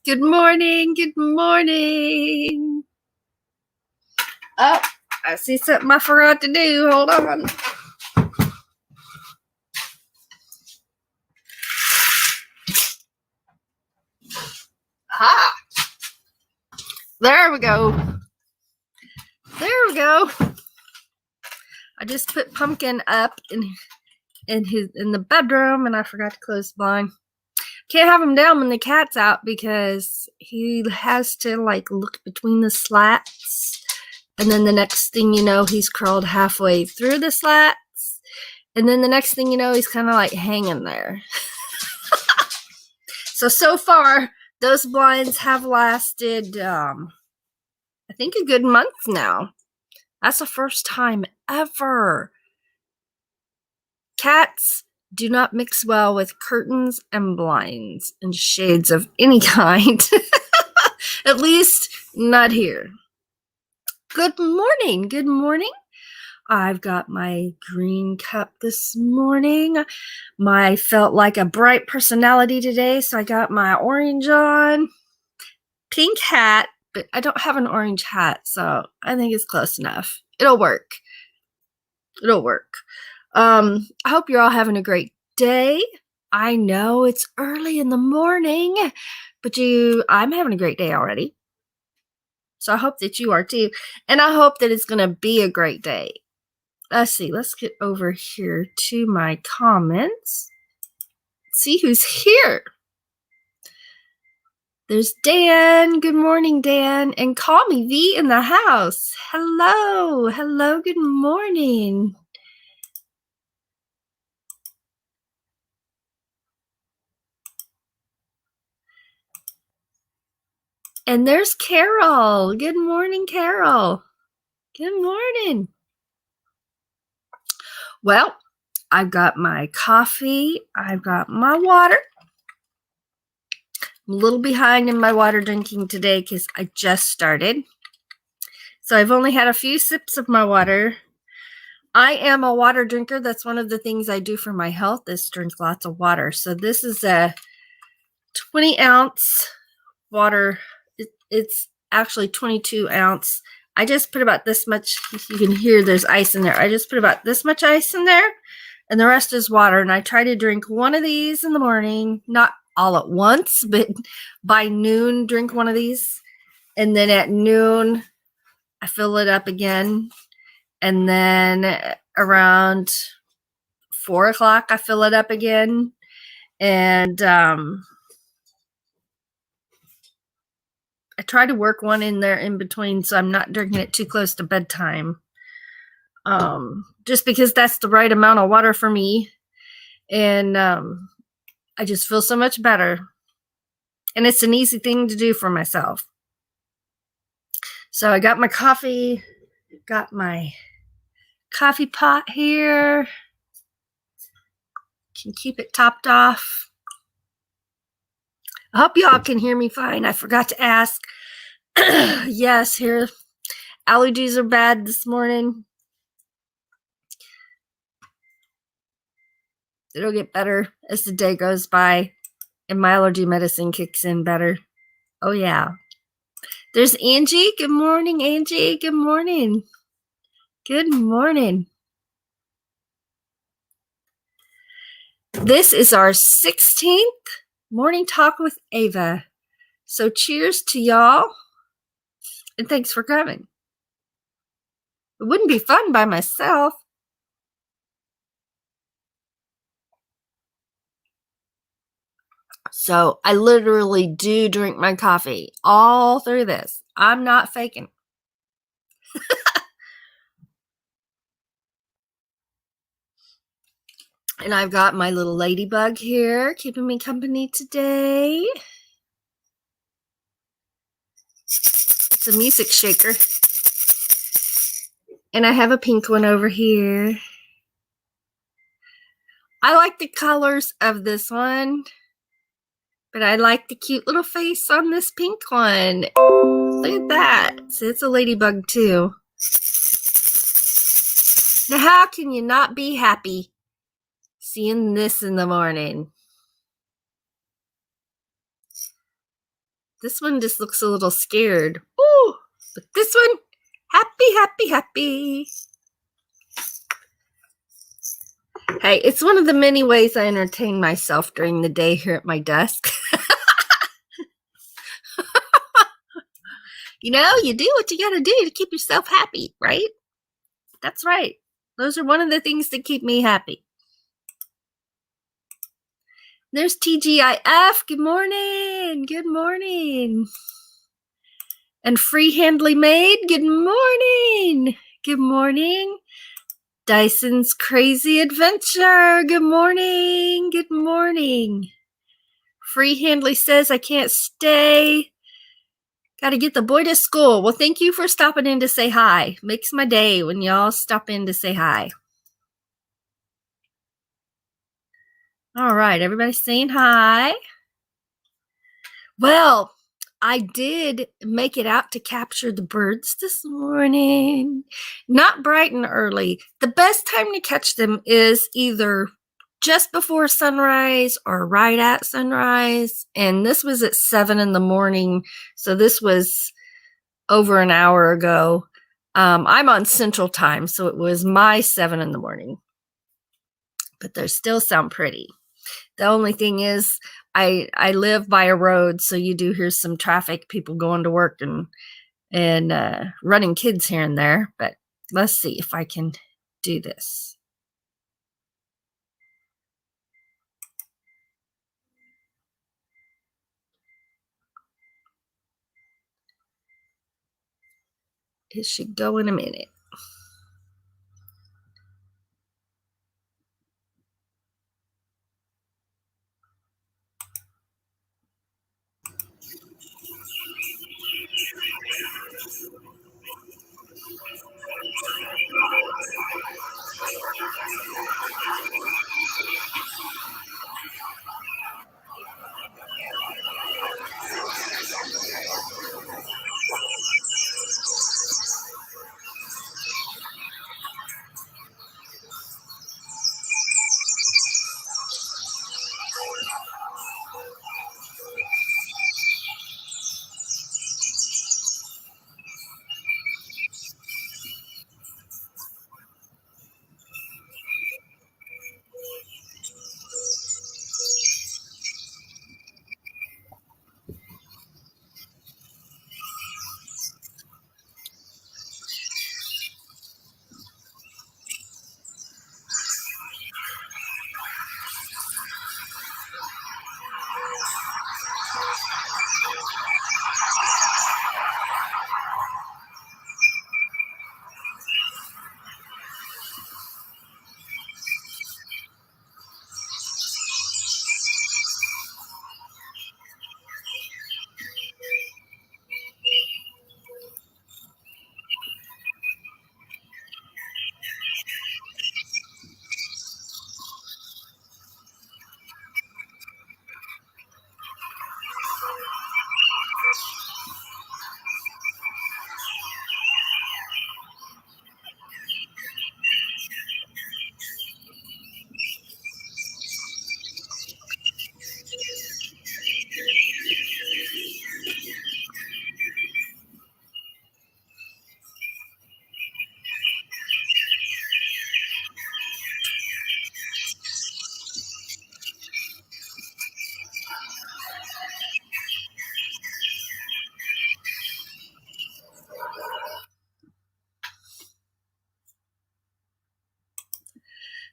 Good morning. Good morning. Oh, I see something I forgot to do. Hold on. Aha. There we go. There we go. I just put Pumpkin up in the bedroom, and I forgot to close the blind. Can't have him down when the cat's out because he has to like look between the slats, and then the next thing you know, he's crawled halfway through the slats, and then the next thing you know, he's kind of like hanging there. So far, those blinds have lasted, I think, a good month now. That's the first time ever. Cats do not mix well with curtains and blinds and shades of any kind. At least not here. Good morning. Good morning. I've got my green cup this morning. I felt like a bright personality today, so I got my orange on. Pink hat, but I don't have an orange hat, so I think it's close enough. It'll work. It'll work. I hope you're all having a great day. I know it's early in the morning, but I'm having a great day already. So I hope that you are too. And I hope that it's going to be a great day. Let's see. Let's get over here to my comments. See who's here. There's Dan. Good morning, Dan. And Call Me V in the house. Hello. Hello. Good morning. And there's Carol. Good morning, Carol. Good morning. Well, I've got my coffee. I've got my water. I'm a little behind in my water drinking today because I just started. So I've only had a few sips of my water. I am a water drinker. That's one of the things I do for my health is drink lots of water. So this is a 20-ounce water. It's actually 22-ounce. I just put about this much. You can hear there's ice in there. I just put about this much ice in there, and the rest is water. And I try to drink one of these in the morning, not all at once, but by noon, drink one of these. And then at noon, I fill it up again. And then around 4 o'clock, I fill it up again. And I try to work one in there in between so I'm not drinking it too close to bedtime. Just because that's the right amount of water for me. And I just feel so much better. And it's an easy thing to do for myself. So I got my coffee, got my coffee pot here. Can keep it topped off. I hope y'all can hear me fine. I forgot to ask. Yes, here, allergies are bad this morning. It'll get better as the day goes by and my allergy medicine kicks in better. Oh, yeah. There's Angie. Good morning, Angie. Good morning. Good morning. This is our 16th Morning Talk with Ava. So cheers to y'all. And thanks for coming. It wouldn't be fun by myself. So I literally do drink my coffee all through this. I'm not faking. And I've got my little ladybug here keeping me company today. It's a music shaker. And I have a pink one over here. I like the colors of this one, but I like the cute little face on this pink one. Look at that. So it's a ladybug too. Now, how can you not be happy seeing this in the morning? This one just looks a little scared. Ooh, but this one, happy, happy, happy. Hey, it's one of the many ways I entertain myself during the day here at my desk. You know, you do what you got to do to keep yourself happy, right? That's right. Those are one of the things that keep me happy. There's TGIF. Good morning. Good morning. And Free Handly Made. Good morning. Good morning. Dyson's Crazy Adventure. Good morning. Good morning. Free Handly says, I can't stay. Got to get the boy to school. Well, thank you for stopping in to say hi. Makes my day when y'all stop in to say hi. All right, everybody saying hi. Well, I did make it out to capture the birds this morning. Not bright and early. The best time to catch them is either just before sunrise or right at sunrise. And this was at 7 in the morning. So this was over an hour ago. I'm on Central Time, so it was my 7 in the morning. But they still sound pretty. The only thing is, I live by a road, so you do hear some traffic, people going to work and running kids here and there. But let's see if I can do this. It should go in a minute.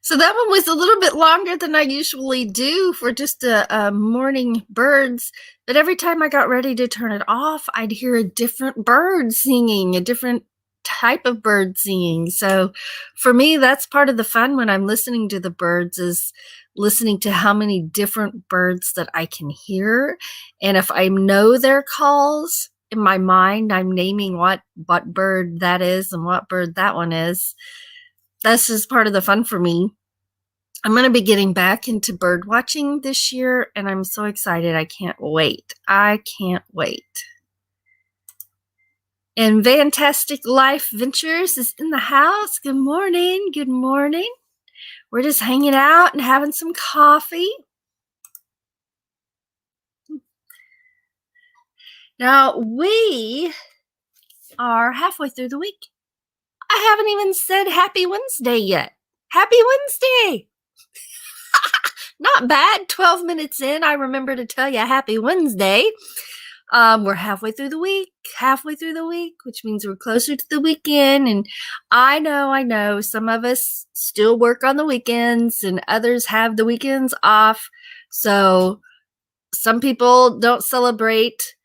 So that one was a little bit longer than I usually do for just a morning birds. But every time I got ready to turn it off, I'd hear a different bird singing, a different type of bird singing. So for me, that's part of the fun when I'm listening to the birds, is listening to how many different birds that I can hear. And if I know their calls in my mind, I'm naming what bird that is and what bird that one is. That's just part of the fun for me. I'm going to be getting back into bird watching this year, and I'm so excited. I can't wait. I can't wait. And Fantastic Life Ventures is in the house. Good morning. Good morning. We're just hanging out and having some coffee. Now, we are halfway through the week. I haven't even said Happy Wednesday yet. Happy Wednesday! Not bad. 12 minutes in, I remember to tell you Happy Wednesday. We're halfway through the week, which means we're closer to the weekend. And I know, some of us still work on the weekends and others have the weekends off. So some people don't celebrate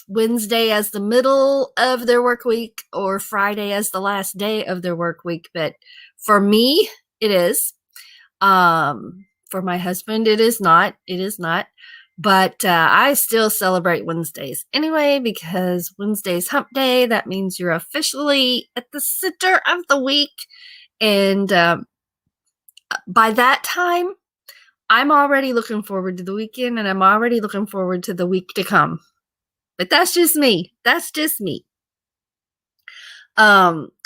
Wednesday as the middle of their work week or Friday as the last day of their work week. But for me, it is. For my husband, it is not. But I still celebrate Wednesdays anyway, because Wednesday's hump day. That means you're officially at the center of the week. And by that time, I'm already looking forward to the weekend, and I'm already looking forward to the week to come. But that's just me.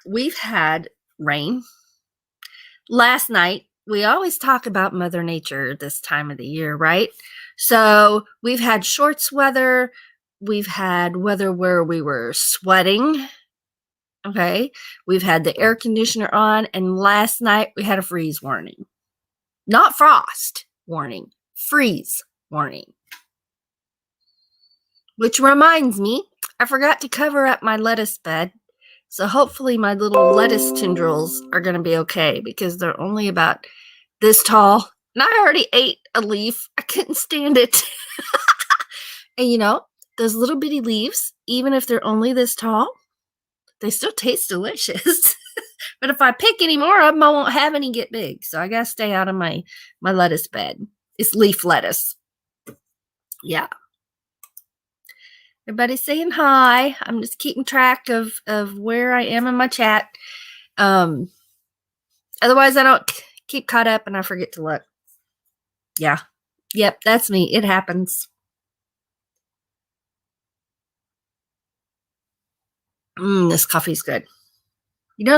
We've had rain. Last night, we always talk about Mother Nature this time of the year, right? So we've had shorts weather. We've had weather where we were sweating. Okay. We've had the air conditioner on. And last night we had a freeze warning. Not frost warning, freeze warning. Which reminds me, I forgot to cover up my lettuce bed. So hopefully my little lettuce tendrils are going to be okay, because they're only about this tall. And I already ate a leaf. I couldn't stand it. And those little bitty leaves, even if they're only this tall, they still taste delicious. But if I pick any more of them, I won't have any get big. So I got to stay out of my lettuce bed. It's leaf lettuce. Yeah. Everybody's saying hi. I'm just keeping track of where I am in my chat. Otherwise, I don't keep caught up and I forget to look. Yeah. Yep, that's me. It happens. This coffee's good.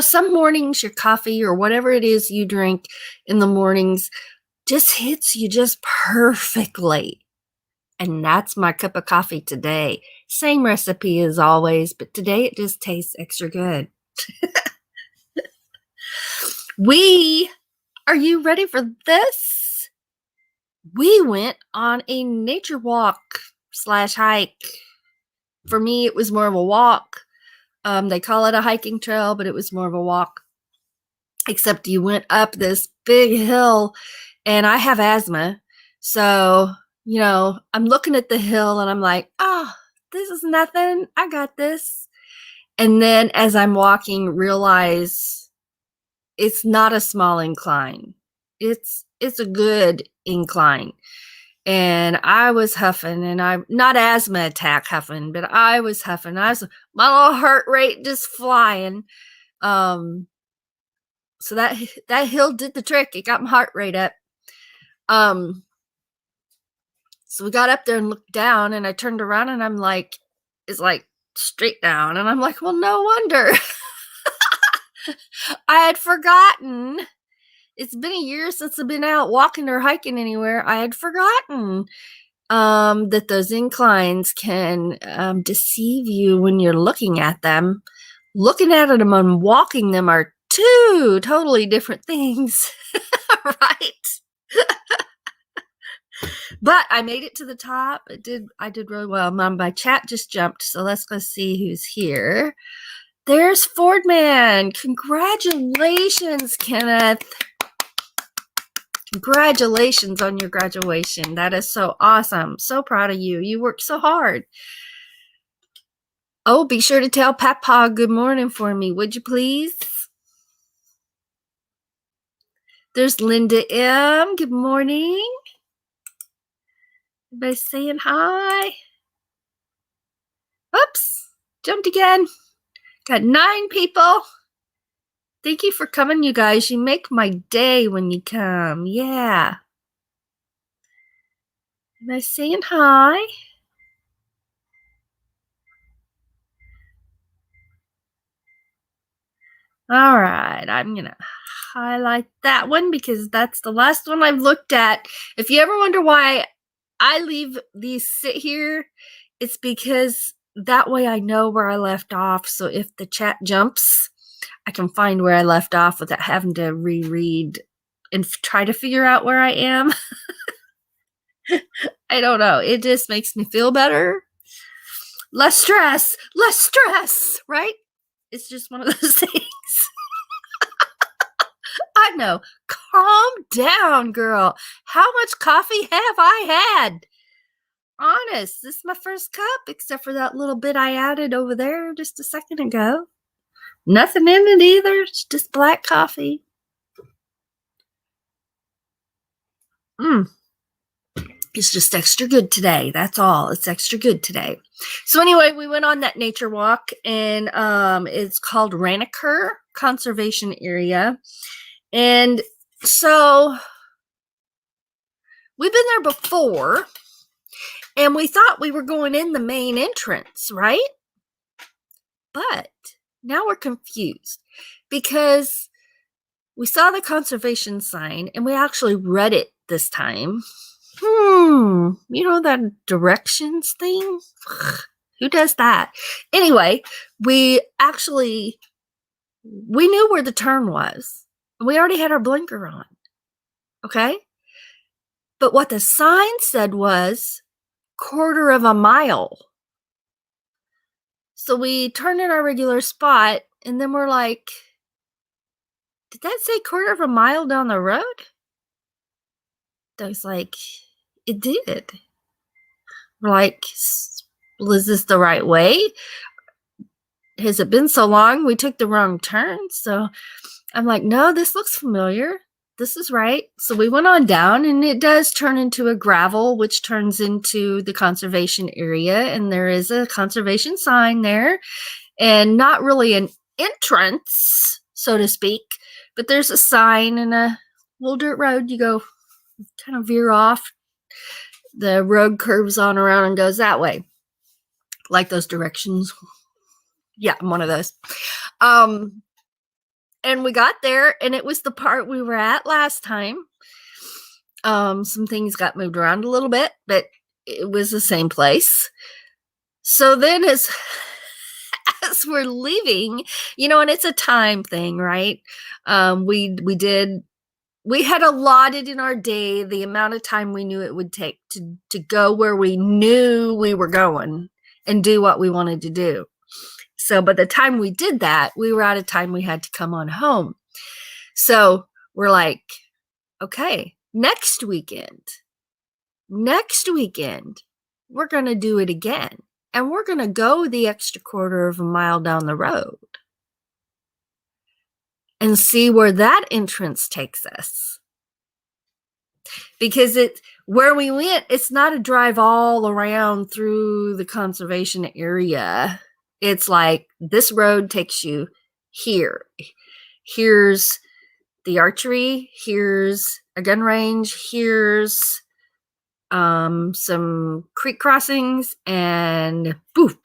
Some mornings your coffee or whatever it is you drink in the mornings just hits you just perfectly. And that's my cup of coffee today. Same recipe as always, but today it just tastes extra good. Are you ready for this? We went on a nature walk / hike. For me, it was more of a walk. They call it a hiking trail, but it was more of a walk. Except you went up this big hill, and I have asthma. So, I'm looking at the hill and I'm like, oh, this is nothing. I got this. And then as I'm walking, realize it's not a small incline. It's a good incline. And I was huffing, and I'm not asthma attack huffing, but I was huffing. My little heart rate just flying. So that hill did the trick. It got my heart rate up. So we got up there and looked down, and I turned around and I'm like, it's like straight down. And I'm like, well, no wonder. I had forgotten. It's been a year since I've been out walking or hiking anywhere. I had forgotten that those inclines can deceive you when you're looking at them. Looking at them and walking them are two totally different things, right? But I made it to the top. I did really well. My chat just jumped, so let's go see who's here. There's Fordman. Congratulations, Kenneth. Congratulations on your graduation. That is so awesome. So proud of you. You worked so hard. Oh, be sure to tell Papa good morning for me, would you please? There's Linda M. Good morning. Everybody saying hi. Oops, jumped again. Got 9 people. Thank you for coming, you guys. You make my day when you come. Yeah. Am I saying hi? All right. I'm going to highlight that one because that's the last one I've looked at. If you ever wonder why I leave these sit here, It's because that way I know where I left off. So if the chat jumps, I can find where I left off without having to reread and try to figure out where I am. I don't know. It just makes me feel better. Less stress, right? It's just one of those things. I know. Calm down, girl. How much coffee have I had? Honest, this is my first cup, except for that little bit I added over there just a second ago. Nothing in it either. It's just black coffee. It's just extra good today. That's all. It's extra good today. So anyway, we went on that nature walk, and it's called Raniker Conservation Area. And so we've been there before, and we thought we were going in the main entrance, right? But now we're confused because we saw the conservation sign and we actually read it this time. You know that directions thing? Who does that? Anyway, we knew where the turn was. We already had our blinker on. Okay? But what the sign said was 1/4 mile. So we turned in our regular spot, and then we're like, did that say 1/4 mile down the road? Doug's like, it did. We're like, well, is this the right way? Has it been so long we took the wrong turn? So I'm like, no, this looks familiar. This is right. So we went on down, and it does turn into a gravel, which turns into the conservation area. And there is a conservation sign there, and not really an entrance, so to speak, but there's a sign and a little dirt road. You go kind of veer off. The road curves on around and goes that way. Like those directions. Yeah, I'm one of those. And we got there, and it was the part we were at last time. Some things got moved around a little bit, but it was the same place. So then as we're leaving, and it's a time thing, right? We had allotted in our day the amount of time we knew it would take to go where we knew we were going and do what we wanted to do. So by the time we did that, we were out of time. We had to come on home. So we're like, okay, next weekend, we're going to do it again. And we're going to go the extra 1/4 mile down the road and see where that entrance takes us. Because where we went, it's not a drive all around through the conservation area. It's like this road takes you here. Here's the archery. Here's a gun range. Here's some creek crossings, and poof,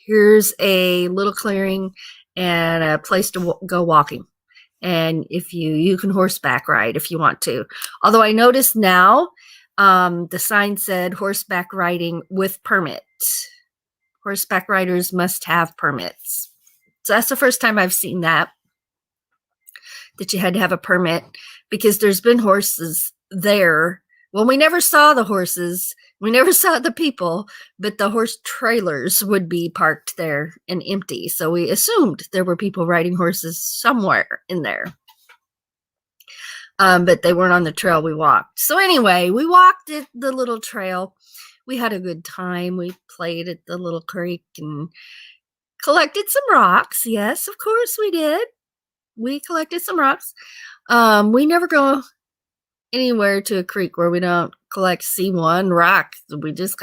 here's a little clearing and a place to go walking. And if you can horseback ride if you want to. Although I noticed now the sign said horseback riding with permit. Horseback riders must have permits. So that's the first time I've seen that you had to have a permit, because there's been horses there. Well, we never saw the horses. We never saw the people, but the horse trailers would be parked there and empty. So we assumed there were people riding horses somewhere in there. But they weren't on the trail we walked. So anyway, we walked at the little trail. We had a good time. We played at the little creek and collected some rocks. Yes, of course we did. We collected some rocks. We never go anywhere to a creek where we don't see one rock. We just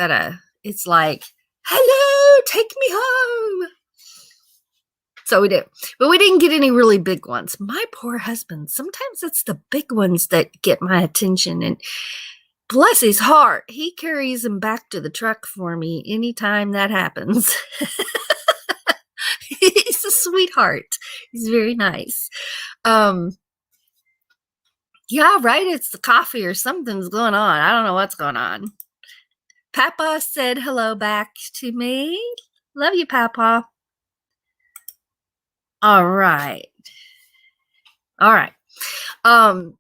it's like, hello, take me home. So we did. But we didn't get any really big ones. My poor husband, sometimes it's the big ones that get my attention. And bless his heart, he carries them back to the truck for me anytime that happens. He's a sweetheart. He's very nice. Yeah, right. It's the coffee or something's going on. I don't know what's going on. Papa said hello back to me. Love you, Papa. All right. Now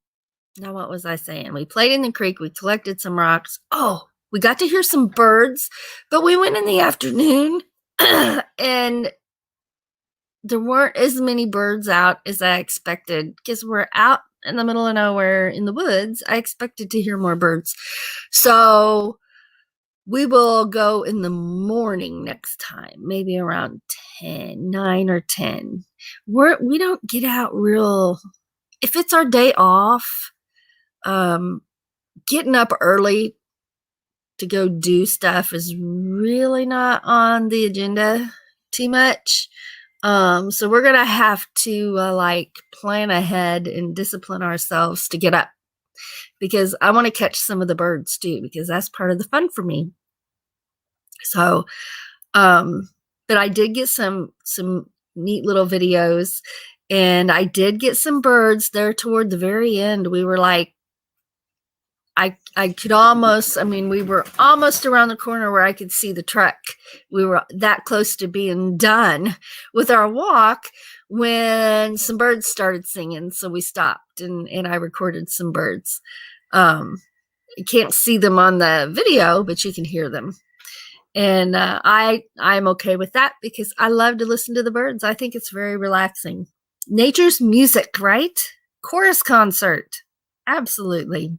what was I saying? We played in the creek. We collected some rocks. Oh, we got to hear some birds, but we went in the afternoon and there weren't as many birds out as I expected because we're out in the middle of nowhere in the woods. I expected to hear more birds. So we will go in the morning next time, maybe around 9 or 10. We don't get out real. If it's our day off, getting up early to go do stuff is really not on the agenda too much. So we're gonna have to plan ahead and discipline ourselves to get up because I want to catch some of the birds too, because that's part of the fun for me. So, but I did get some neat little videos, and I did get some birds there toward the very end. We were like, I could almost, we were almost around the corner where I could see the truck. We were that close to being done with our walk when some birds started singing. So we stopped and I recorded some birds. You can't see them on the video, but you can hear them. And I'm okay with that because I love to listen to the birds. I think it's very relaxing. Nature's music, right? Chorus concert. Absolutely.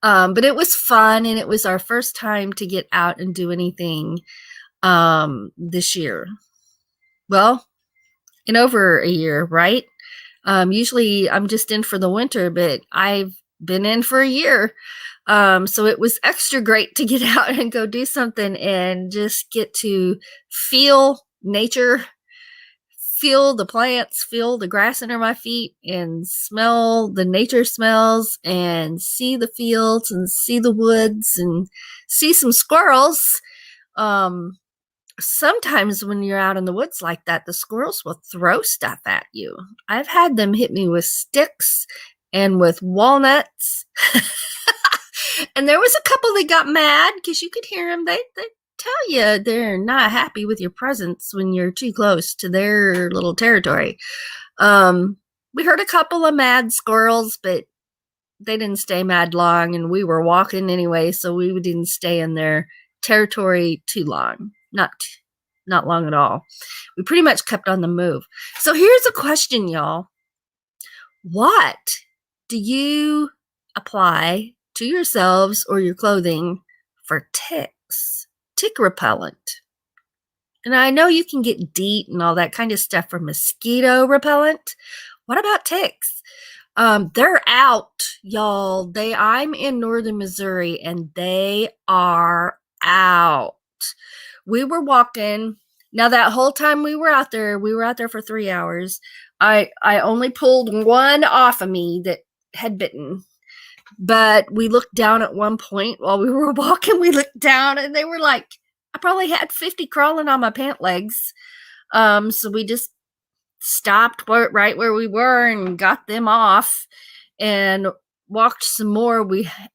But it was fun, and it was our first time to get out and do anything this year. Well, in over a year, right? Usually I'm just in for the winter, but I've been in for a year. So it was extra great to get out and go do something and just get to feel nature, feel the plants, feel the grass under my feet, and smell the nature smells, and see the fields and see the woods and see some squirrels. Sometimes when you're out in the woods like that, the squirrels will throw stuff at you. I've had them hit me with sticks and with walnuts. And there was a couple that got mad because you could hear them. They tell you they're not happy with your presence when you're too close to their little territory. We heard a couple of mad squirrels, but they didn't stay mad long, and we were walking anyway, so we didn't stay in their territory too long. Not long at all. We pretty much kept on the move. So here's a question, y'all. What do you apply to yourselves or your clothing for ticks? Tick repellent. And I know you can get DEET and all that kind of stuff for mosquito repellent. What about ticks? They're out, y'all. I'm in northern Missouri, and they are out. We were walking. Now, that whole time we were out there for 3 hours. I only pulled one off of me that had bitten. But we looked down at one point while we were walking. We looked down, and they were like, I probably had 50 crawling on my pant legs. So we just stopped right where we were and got them off and walked some more.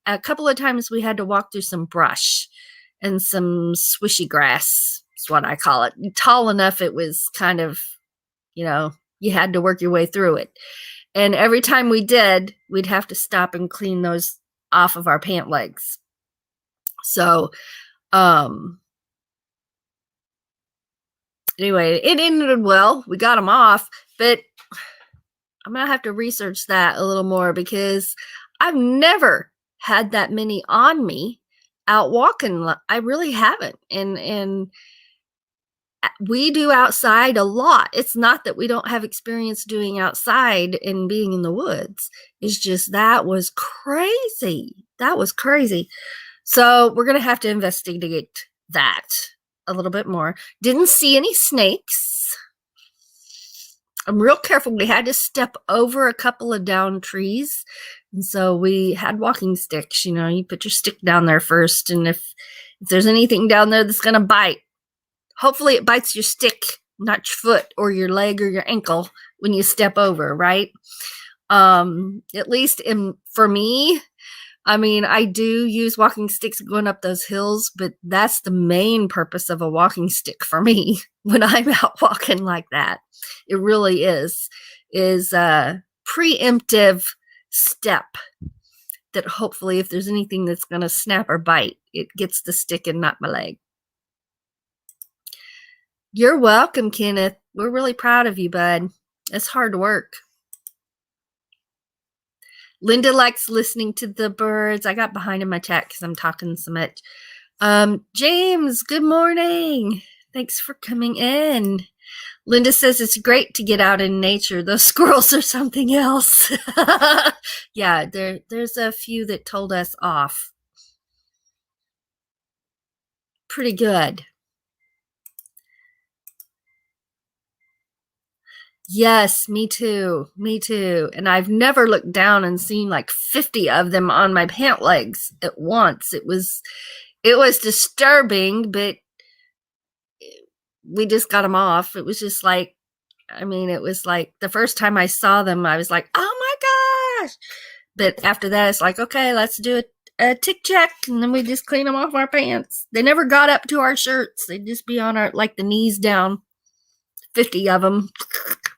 A couple of times we had to walk through some brush and some swishy grass. Is what I call it. Tall enough it was kind of, you had to work your way through it. And every time we did, we'd have to stop and clean those off of our pant legs. So, anyway, it ended well. We got them off, but I'm going to have to research that a little more because I've never had that many on me out walking. I really haven't. And we do outside a lot. It's not that we don't have experience doing outside and being in the woods. It's just that was crazy. That was crazy. So we're going to have to investigate that a little bit more. Didn't see any snakes. I'm real careful. We had to step over a couple of downed trees. And so we had walking sticks. You put your stick down there first. And if there's anything down there that's going to bite, hopefully it bites your stick, not your foot or your leg or your ankle when you step over, right? At least for me, I mean, I do use walking sticks going up those hills, but that's the main purpose of a walking stick for me when I'm out walking like that. It really is a preemptive step that hopefully if there's anything that's going to snap or bite, it gets the stick and not my leg. You're welcome, Kenneth. We're really proud of you, bud. It's hard work. Linda likes listening to the birds. I got behind in my chat because I'm talking so much. James, good morning. Thanks for coming in. Linda says it's great to get out in nature. Those squirrels are something else. Yeah, there's a few that told us off. Pretty good. Yes, me too. Me too. And I've never looked down and seen like 50 of them on my pant legs at once. It was disturbing, but we just got them off. It was just like, I mean, it was like the first time I saw them, I was like, oh my gosh. But after that, it's like, okay, let's do a tick check. And then we just clean them off our pants. They never got up to our shirts. They'd just be on our, like the knees down. 50 of them.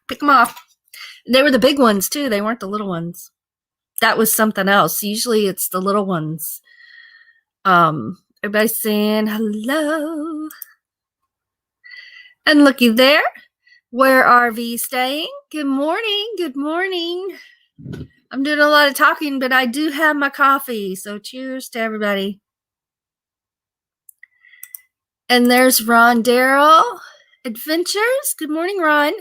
Pick them off. They were the big ones too. They weren't the little ones. That was something else. Usually it's the little ones. Everybody's saying hello. And looky there. Where are we staying? Good morning. Good morning. I'm doing a lot of talking, but I do have my coffee. So cheers to everybody. And there's Ron Darrell Adventures. Good morning, Ron.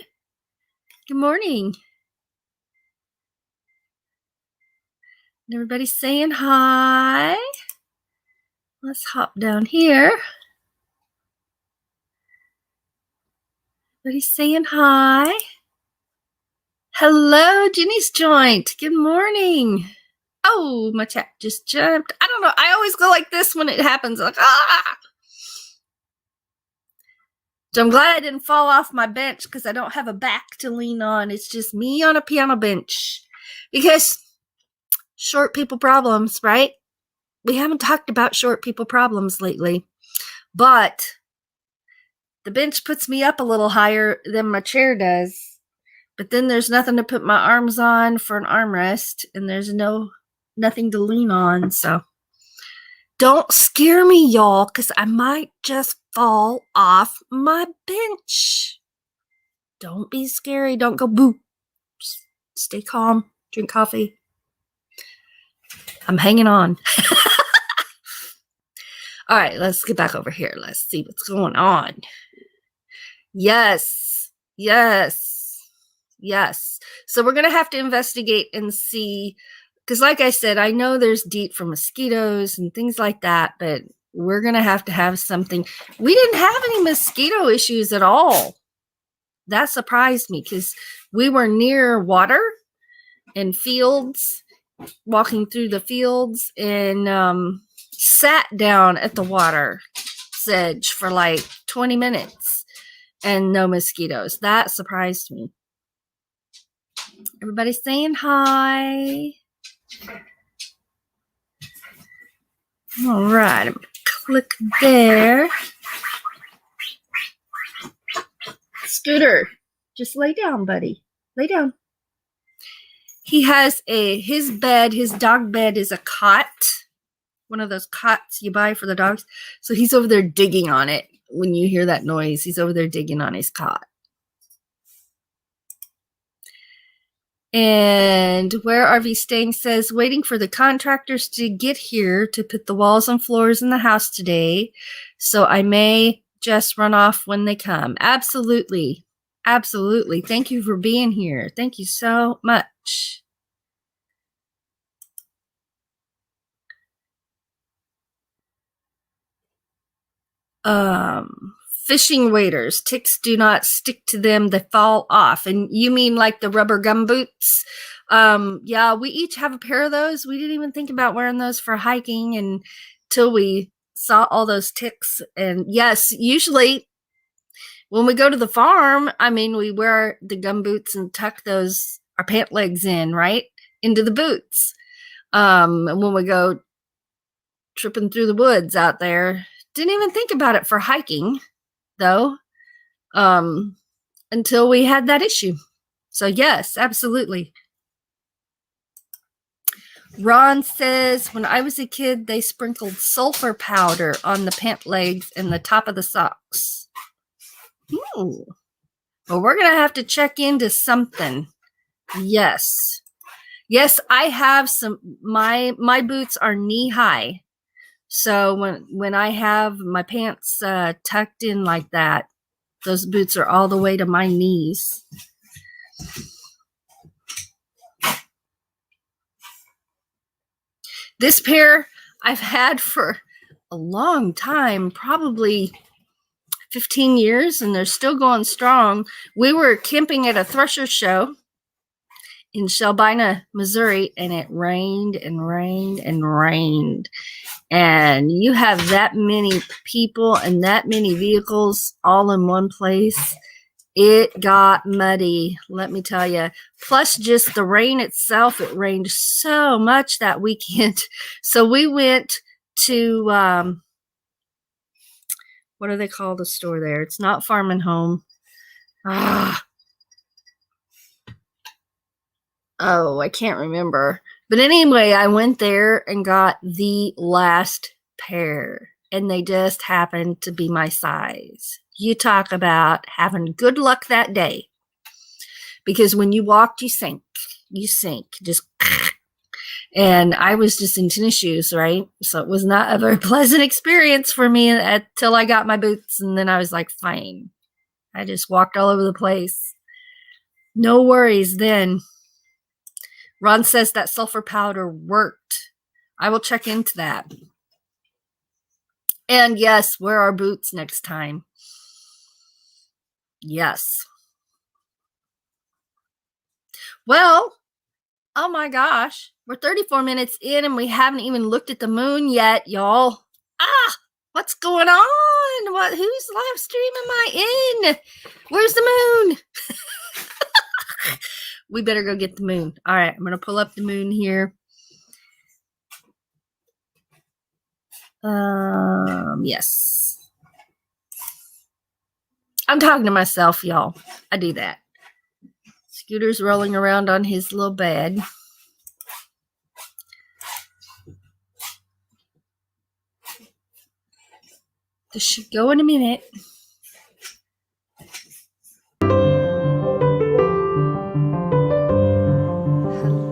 Good morning. And everybody's saying hi. Let's hop down here. Everybody's saying hi. Hello, Jenny's Joint. Good morning. Oh, my chat just jumped. I don't know. I always go like this when it happens. Like, ah! So I'm glad I didn't fall off my bench because I don't have a back to lean on. It's just me on a piano bench. Because short people problems, right? We haven't talked about short people problems lately. But the bench puts me up a little higher than my chair does. But then there's nothing to put my arms on for an armrest. And there's nothing to lean on. So don't scare me, y'all, because I might just fall off my bench. Don't be scary. Don't go boo. Just stay calm. Drink coffee. I'm hanging on. All right, let's get back over here. Let's see what's going on. Yes. So we're going to have to investigate and see, because like I said, I know there's DEET for mosquitoes and things like that, but we're going to have something. We didn't have any mosquito issues at all. That surprised me because we were near water and fields, walking through the fields, and sat down at the water's edge for like 20 minutes and no mosquitoes. That surprised me. Everybody's saying hi. All right, I'm gonna click there. Scooter, just lay down, buddy. Lay down. He has his dog bed is a cot. One of those cots you buy for the dogs. So he's over there digging on it. When you hear that noise, he's over there digging on his cot. And Where Are We Staying says, waiting for the contractors to get here to put the walls and floors in the house today. So I may just run off when they come. Absolutely. Absolutely. Thank you for being here. Thank you so much. Fishing waders. Ticks do not stick to them. They fall off. And you mean like the rubber gum boots? Yeah, we each have a pair of those. We didn't even think about wearing those for hiking until we saw all those ticks. And yes, usually when we go to the farm, I mean, we wear the gum boots and tuck our pant legs in, right? Into the boots. when we go tripping through the woods out there. Didn't even think about it for hiking, though, until we had that issue. So yes, absolutely. Ron says, when I was a kid, they sprinkled sulfur powder on the pant legs and the top of the socks. Ooh. Well, we're going to have to check into something. Yes. Yes, I have some, my boots are knee high. So when I have my pants tucked in like that, those boots are all the way to my knees. This pair I've had for a long time, probably 15 years, and they're still going strong. We were camping at a thresher show in Shelbina, Missouri, and it rained and rained and rained. And you have that many people and that many vehicles all in one place. It got muddy, let me tell you. Plus just the rain itself, it rained so much that weekend. So we went to, what do they call the store there? It's not Farm and Home. Oh, I can't remember. But anyway, I went there and got the last pair. And they just happened to be my size. You talk about having good luck that day. Because when you walked, you sink. You sink. Just. And I was just in tennis shoes, right? So it was not a very pleasant experience for me until I got my boots. And then I was like, fine. I just walked all over the place. No worries then. Ron says that sulfur powder worked. I will check into that. And yes, wear our boots next time. Yes. Well, oh my gosh. We're 34 minutes in and we haven't even looked at the moon yet, y'all. What's going on? Whose live stream am I in? Where's the moon? We better go get the moon. All right, I'm going to pull up the moon here. Yes. I'm talking to myself, y'all. I do that. Scooter's rolling around on his little bed. This should go in a minute.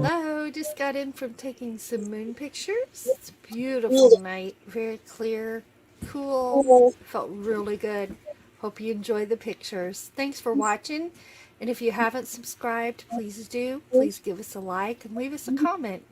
Hello, just got in from taking some moon pictures. It's a beautiful night, very clear, cool, felt really good. Hope you enjoy the pictures. Thanks for watching. And if you haven't subscribed, please do. Please give us a like and leave us a comment.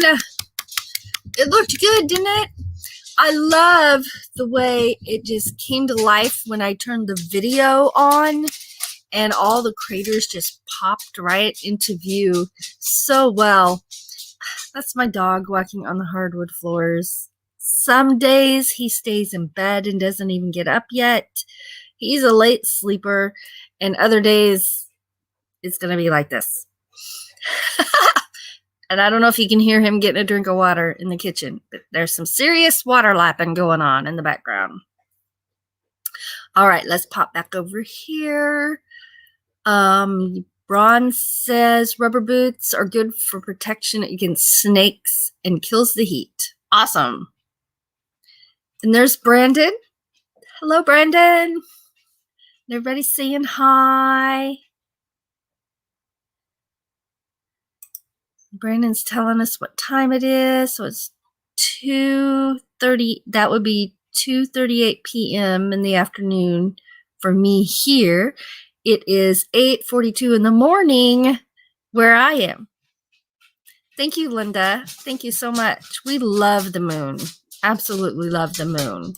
moon. It looked good, didn't it? I love the way it just came to life when I turned the video on and all the craters just popped right into view so well. That's my dog walking on the hardwood floors. Some days he stays in bed and doesn't even get up yet. He's a late sleeper, and other days it's going to be like this. And I don't know if you can hear him getting a drink of water in the kitchen, but there's some serious water lapping going on in the background. All right, let's pop back over here. Ron says rubber boots are good for protection against snakes and kills the heat. Awesome. And there's Brandon. Hello, Brandon. Everybody saying hi. Brandon's telling us what time it is. So it's 2:30. That would be 2:38 p.m. in the afternoon for me here. It is 8:42 in the morning where I am. Thank you, Linda. Thank you so much. We love the moon. Absolutely love the moon.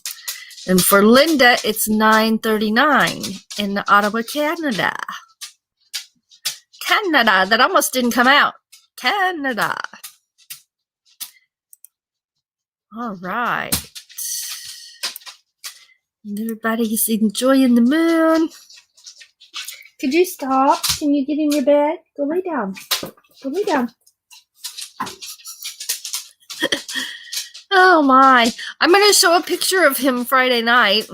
And for Linda, it's 9:39 in Ottawa, Canada. Canada. That almost didn't come out. Canada. All right. Everybody's enjoying the moon. Could you stop? Can you get in your bed? Go lay down. Go lay down. Oh my. I'm going to show a picture of him Friday night.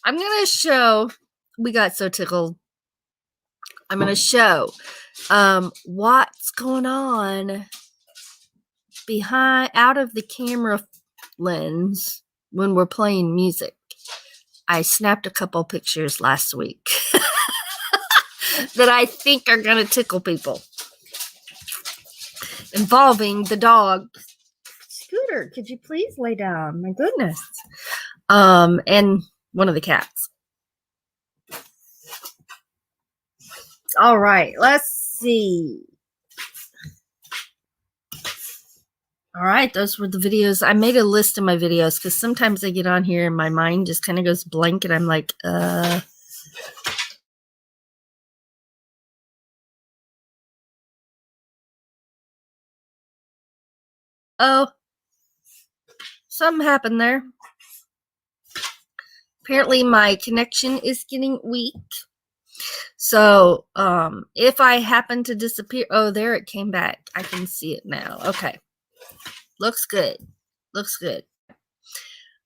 I'm going to show, we got so tickled. I'm going to show what's going on behind, out of the camera lens when we're playing music. I snapped a couple pictures last week that I think are going to tickle people involving the dog. Scooter, could you please lay down? My goodness. And one of the cats. All right, let's see. All right, those were the videos. I made a list of my videos because sometimes I get on here and my mind just kind of goes blank and I'm like, oh, something happened there. Apparently my connection is getting weak. So if I happen to disappear, oh, there it came back. I can see it now. Okay. Looks good. Looks good.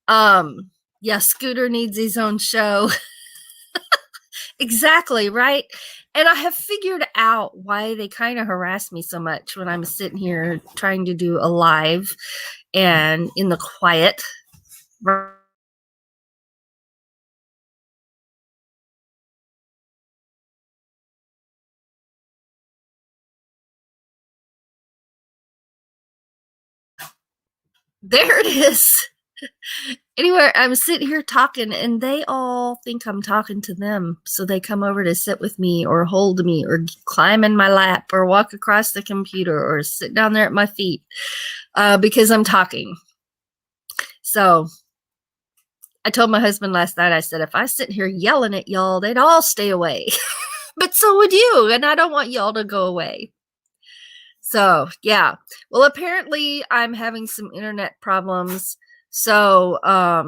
Yeah, Scooter needs his own show. Exactly, right? And I have figured out why they kind of harass me so much when I'm sitting here trying to do a live and in the quiet. There it is. Anyway, I'm sitting here talking and they all think I'm talking to them. So they come over to sit with me or hold me or climb in my lap or walk across the computer or sit down there at my feet because I'm talking. So I told my husband last night, I said, if I sit here yelling at y'all, they'd all stay away. But so would you. And I don't want y'all to go away. So, yeah. Well, apparently I'm having some internet problems. So, I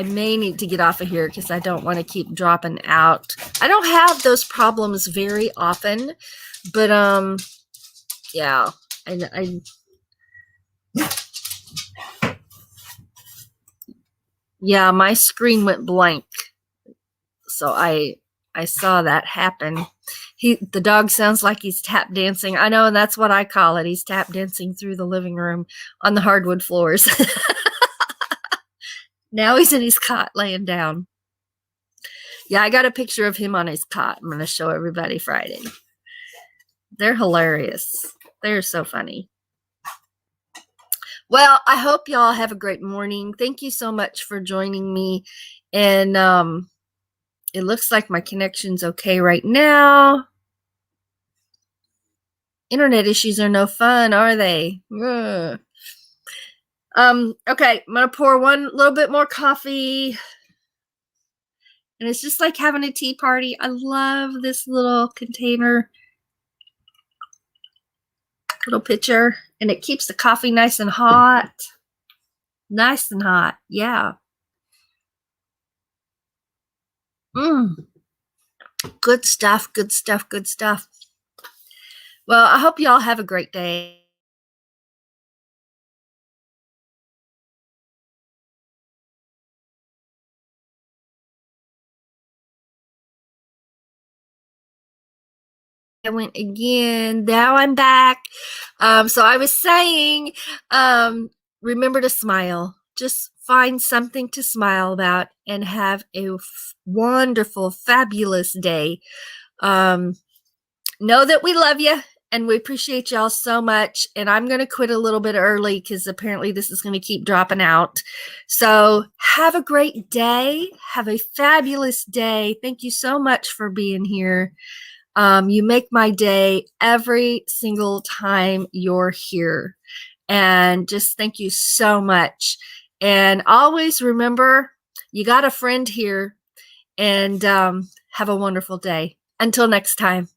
may need to get off of here because I don't want to keep dropping out. I don't have those problems very often, but, yeah, yeah, my screen went blank. So I saw that happen. The dog sounds like he's tap dancing. I know, and that's what I call it. He's tap dancing through the living room on the hardwood floors. Now he's in his cot laying down. Yeah, I got a picture of him on his cot. I'm going to show everybody Friday. They're hilarious. They're so funny. Well, I hope y'all have a great morning. Thank you so much for joining me. And it looks like my connection's okay right now. Internet issues are no fun, are they? Ugh. Okay, I'm gonna pour one little bit more coffee. And it's just like having a tea party. I love this little container, little pitcher, and it keeps the coffee nice and hot. Nice and hot, yeah. Good stuff, good stuff, good stuff. Well, I hope y'all have a great day. I went again. Now I'm back. So I was saying, remember to smile. Just find something to smile about and have a wonderful, fabulous day. Know that we love you and we appreciate y'all so much. And I'm going to quit a little bit early because apparently this is going to keep dropping out. So have a great day. Have a fabulous day. Thank you so much for being here. You make my day every single time you're here. And just thank you so much. And always remember, you got a friend here. And have a wonderful day. Until next time.